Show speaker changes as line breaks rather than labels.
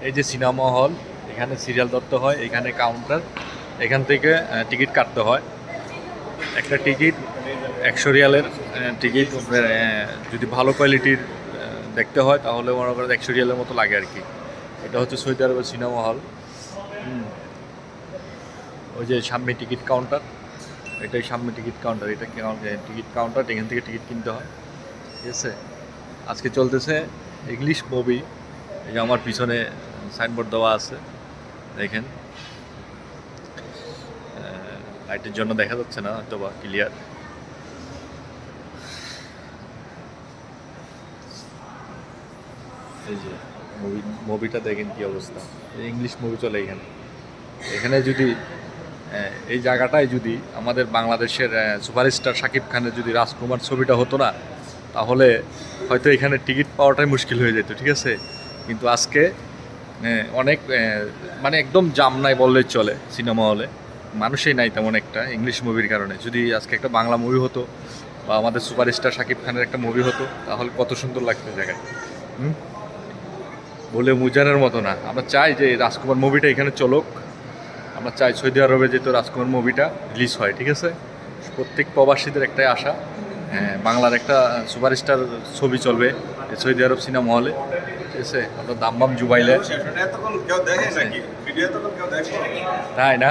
এই যে cinema hall, এখানে সিরিয়াল ধরতে হয়, এখানে কাউন্টার, এখান থেকে টিকিট কাটতে হয়। একটা টিকিট 100 রিয়ালের টিকিট। যদি ভালো কোয়ালিটির দেখতে হয় তাহলে মনে করেন 100 রিয়ালের মতো লাগে আর কি। এটা হচ্ছে সৌদি আরবের সিনেমা হল। ওই যে সামনে টিকিট কাউন্টার, এটাই সামনে টিকিট কাউন্টার, এটা টিকিট কাউন্টার, এখান থেকে টিকিট কিনতে হয়। ঠিক আছে, আজকে চলতেছে ইংলিশ মুভি। এই যে আমার পিছনে সাইনবোর্ড দেওয়া আছে, দেখেন। লাইটের জন্য দেখা যাচ্ছে না হয়তো বা ক্লিয়ার। এই যে মুভিটা দেখেন কি অবস্থা। ইংলিশ মুভি চলে এখানে। এখানে যদি এই জায়গাটায় যদি আমাদের বাংলাদেশের সুপারস্টার শাকিব খানের যদি রাজকুমার ছবিটা হতো না, তাহলে হয়তো এখানে টিকিট পাওয়াটাই মুশকিল হয়ে যেত। ঠিক আছে, কিন্তু আজকে অনেক মানে একদম জাম নাই বললেই চলে সিনেমা হলে। মানুষই নাই তেমন একটা ইংলিশ মুভির কারণে। যদি আজকে একটা বাংলা মুভি হতো বা আমাদের সুপারস্টার শাকিব খানের একটা মুভি হতো, তাহলে কত সুন্দর লাগতো জায়গায়। বলে মুজানের মতো না। আমরা চাই যে রাজকুমার মুভিটা এখানে চলুক। আমরা চাই সৌদি আরবে যেহেতু রাজকুমার মুভিটা রিলিজ হয়। ঠিক আছে, প্রত্যেক প্রবাসীদের একটাই আশা, বাংলার একটা সুপারস্টার ছবি চলবে সৌদি আরব সিনেমা হলে। ঠিক আছে, আমরা দাম বাম জুবাইলে, তাই না?